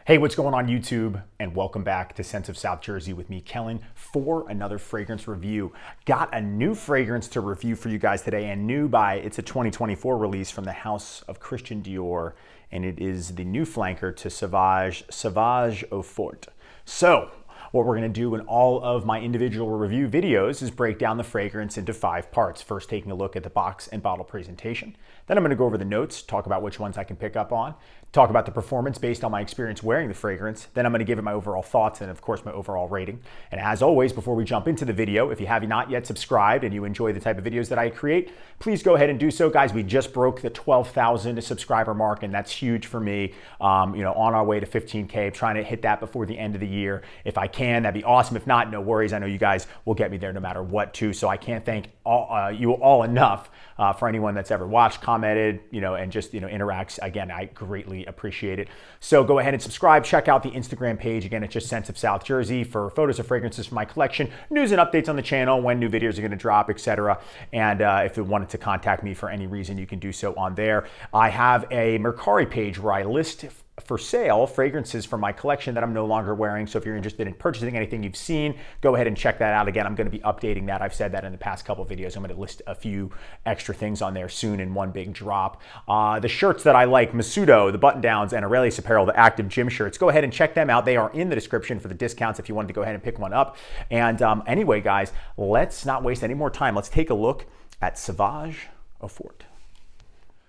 Hey, what's going on YouTube? And welcome back to Scents of South Jersey with me, Kellen, for another fragrance review. Got a new fragrance to review for you guys today, and it's a 2024 release from the house of Christian Dior, and it is the new flanker to SAUVAGE EAU FORTE. So, what we're gonna do in all of my individual review videos is break down the fragrance into 5 parts. First, taking a look at the box and bottle presentation. Then I'm gonna go over the notes, talk about which ones I can pick up on, talk about the performance based on my experience wearing the fragrance. Then I'm gonna give it my overall thoughts and of course my overall rating. And as always, before we jump into the video, if you have not yet subscribed and you enjoy the type of videos that I create, please go ahead and do so. Guys, we just broke the 12,000 subscriber mark, and that's huge for me. On our way to 15K, trying to hit that before the end of the year. If I can, that'd be awesome. If not, no worries. I know you guys will get me there no matter what too. So I can't thank you all enough for anyone that's ever watched, commented, and just, interacts. Again, I greatly appreciate it. So go ahead and subscribe. Check out the Instagram page. Again, it's just Scents of South Jersey for photos of fragrances from my collection, news and updates on the channel, when new videos are going to drop, etc. And if you wanted to contact me for any reason, you can do so on there. I have a Mercari page where I list for sale fragrances from my collection that I'm no longer wearing. So if you're interested in purchasing anything you've seen, go ahead and check that out. Again, I'm going to be updating that. I've said that in the past couple of videos. I'm going to list a few extra things on there soon in one big drop. The shirts that I like, Masudo, the button downs, and Aurelius Apparel, the active gym shirts, go ahead and check them out. They are in the description for the discounts if you wanted to go ahead and pick one up. And anyway, guys, let's not waste any more time. Let's take a look at SAUVAGE EAU FORTE.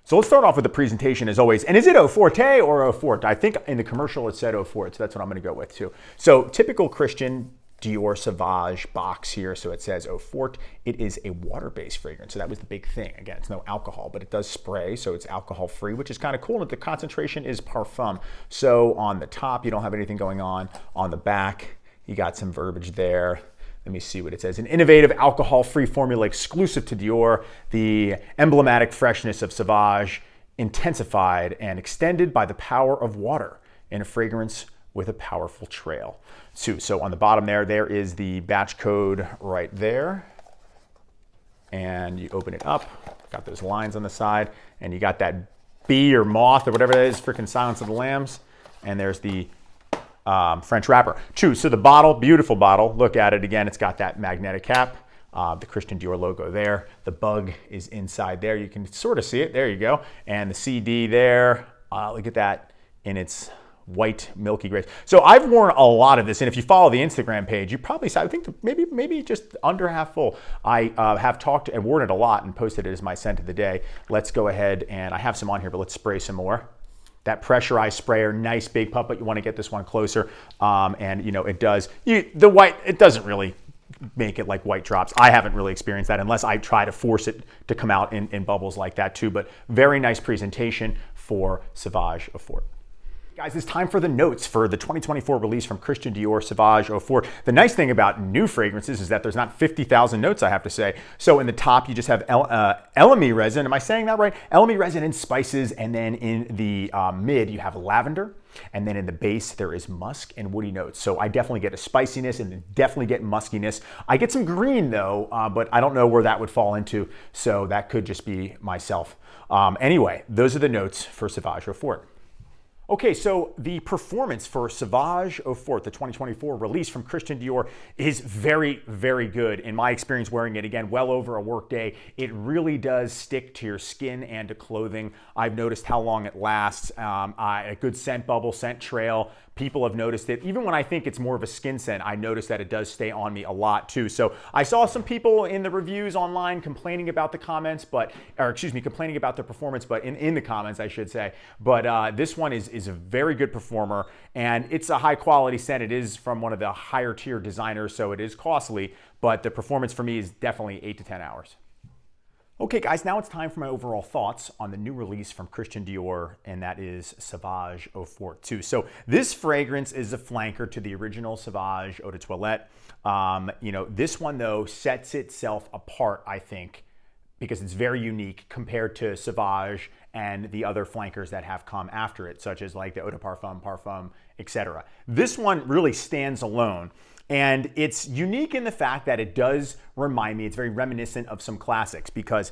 So let's start off with the presentation as always. And is it Eau Forte or Eau Forte? I think in the commercial it said Eau Forte, so that's what I'm gonna go with too. So typical Christian Dior Sauvage box here. So it says Eau Forte. It is a water-based fragrance. So that was the big thing. Again, it's no alcohol, but it does spray. So it's alcohol-free, which is kind of cool. And the concentration is parfum. So on the top, you don't have anything going on. On the back, you got some verbiage there. Let me see what it says. An innovative alcohol-free formula exclusive to Dior, the emblematic freshness of Sauvage, intensified and extended by the power of water in a fragrance with a powerful trail. So on the bottom there is the batch code right there. And you open it up, got those lines on the side, and you got that bee or moth or whatever that is, freaking Silence of the Lambs. And there's the French wrapper. True, so the bottle, beautiful bottle. Look at it again, it's got that magnetic cap, the Christian Dior logo there. The bug is inside there. You can sort of see it, there you go. And the CD there, look at that in its white milky gray. So I've worn a lot of this, and if you follow the Instagram page, you probably saw, I think maybe just under half full. I have talked and worn it a lot and posted it as my scent of the day. Let's go ahead, and I have some on here, but let's spray some more. That pressurized sprayer, nice big puff, but you want to get this one closer. And it does. It doesn't really make it like white drops. I haven't really experienced that unless I try to force it to come out in bubbles like that too. But very nice presentation for SAUVAGE EAU FORTE. Guys, it's time for the notes for the 2024 release from Christian Dior SAUVAGE EAU FORTE. The nice thing about new fragrances is that there's not 50,000 notes, I have to say. So in the top, you just have elemi resin. Am I saying that right? Elemi resin and spices. And then in the mid, you have lavender. And then in the base, there is musk and woody notes. So I definitely get a spiciness and definitely get muskiness. I get some green though, but I don't know where that would fall into. So that could just be myself. Anyway, those are the notes for SAUVAGE EAU FORTE. Okay, so the performance for SAUVAGE EAU FORTE, the 2024 release from Christian Dior, is very, very good. In my experience wearing it, again, well over a work day, it really does stick to your skin and to clothing. I've noticed how long it lasts. A good scent bubble, scent trail. People have noticed it. Even when I think it's more of a skin scent, I notice that it does stay on me a lot too. So I saw some people in the reviews online complaining about the comments, complaining about the performance, but in the comments, I should say. But this one is a very good performer, and it's a high quality scent. It is from one of the higher tier designers, so it is costly, but the performance for me is definitely 8 to 10 hours. Okay guys, now it's time for my overall thoughts on the new release from Christian Dior, and that is SAUVAGE EAU FORTE 2. So this fragrance is a flanker to the original SAUVAGE Eau de Toilette. This one though sets itself apart, I think, because it's very unique compared to SAUVAGE and the other flankers that have come after it, such as like the Eau de Parfum, etc. This one really stands alone. And it's unique in the fact that it does remind me, it's very reminiscent of some classics because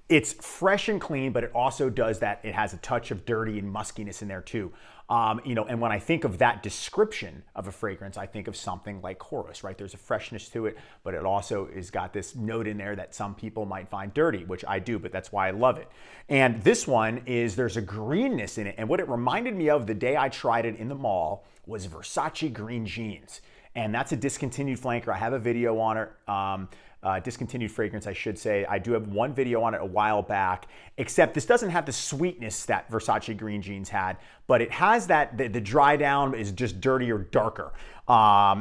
it's fresh and clean, but it also does that, it has a touch of dirty and muskiness in there too. And when I think of that description of a fragrance, I think of something like Horus, right? There's a freshness to it, but it also has got this note in there that some people might find dirty, which I do, but that's why I love it. And this one there's a greenness in it. And what it reminded me of the day I tried it in the mall was Versace green jeans. And that's a discontinued flanker. I have a video on it. Discontinued fragrance, I should say. I do have one video on it a while back, except this doesn't have the sweetness that Versace green jeans had, but it has that, the dry down is just dirtier, darker.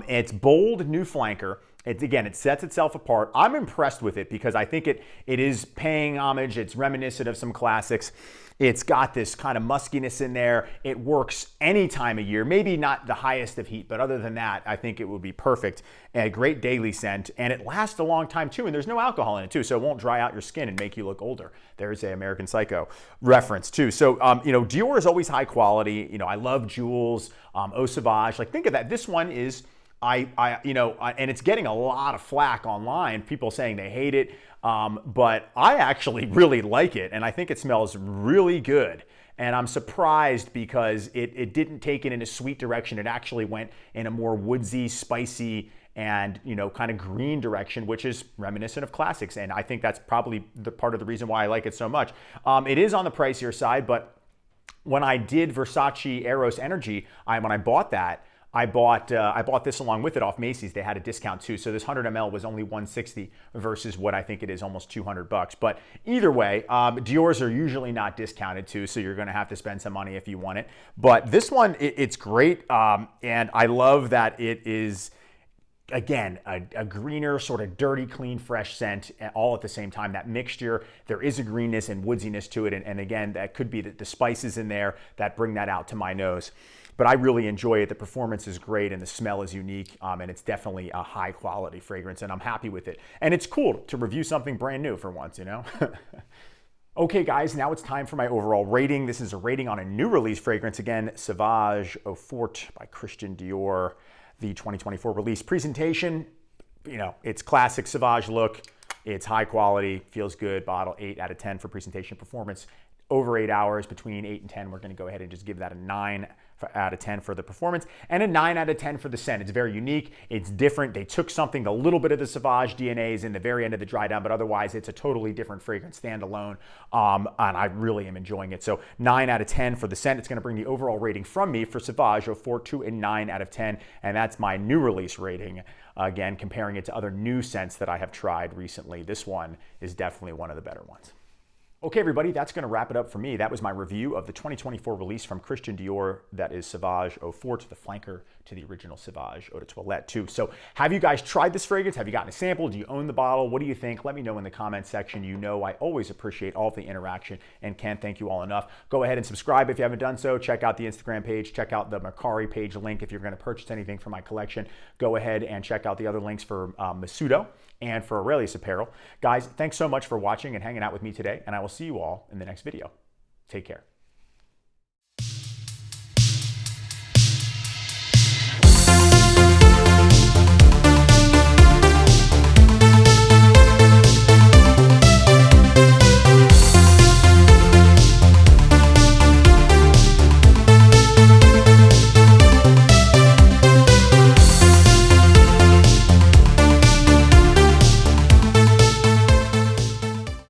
It's bold, new flanker. Again, it sets itself apart. I'm impressed with it because I think it is paying homage. It's reminiscent of some classics. It's got this kind of muskiness in there. It works any time of year, maybe not the highest of heat, but other than that, I think it would be perfect. A great daily scent, and it lasts a long time too, and there's no alcohol in it too, so it won't dry out your skin and make you look older. There's a American Psycho reference too. So, Dior is always high quality. I love jewels, Eau Sauvage. Like, think of that. This one is, and it's getting a lot of flack online, people saying they hate it, but I actually really like it, and I think it smells really good. And I'm surprised because it didn't take it in a sweet direction. It actually went in a more woodsy, spicy, and kind of green direction, which is reminiscent of classics. And I think that's probably the part of the reason why I like it so much. It is on the pricier side, but when I did Versace Eros Energy, when I bought that, I bought this along with it off Macy's. They had a discount too. So this 100 ml was only $160 versus what I think it is almost $200. But either way, Dior's are usually not discounted too, so you're going to have to spend some money if you want it. But this one, it's great, and I love that it is, again, a greener, sort of dirty, clean, fresh scent all at the same time. That mixture, there is a greenness and woodsiness to it. And again, that could be the spices in there that bring that out to my nose. But I really enjoy it. The performance is great and the smell is unique. And it's definitely a high quality fragrance and I'm happy with it. And it's cool to review something brand new for once, Okay guys, now it's time for my overall rating. This is a rating on a new release fragrance. Again, SAUVAGE EAU FORTE by Christian Dior. The 2024 release presentation, it's classic Sauvage look. It's high quality, feels good. Bottle 8 out of 10 for presentation performance. Over 8 hours, between 8 and 10, we're going to go ahead and just give that a 9 out of 10 for the performance and a 9 out of 10 for the scent. It's very unique. It's different. They took something, a little bit of the Sauvage DNAs in the very end of the dry down, but otherwise it's a totally different fragrance standalone. And I really am enjoying it. So 9 out of 10 for the scent. It's going to bring the overall rating from me for SAUVAGE EAU FORTE to a 9 out of 10. And that's my new release rating. Again, comparing it to other new scents that I have tried recently. This one is definitely one of the better ones. Okay, everybody, that's going to wrap it up for me. That was my review of the 2024 release from Christian Dior. That is SAUVAGE EAU FORTE, the flanker to the original SAUVAGE Eau de Toilette too. So have you guys tried this fragrance? Have you gotten a sample? Do you own the bottle? What do you think? Let me know in the comments section. I always appreciate all of the interaction and can't thank you all enough. Go ahead and subscribe if you haven't done so. Check out the Instagram page. Check out the Mercari page link if you're going to purchase anything from my collection. Go ahead and check out the other links for Masudo and for Aurelius Apparel. Guys, thanks so much for watching and hanging out with me today, and I will see you all in the next video. Take care.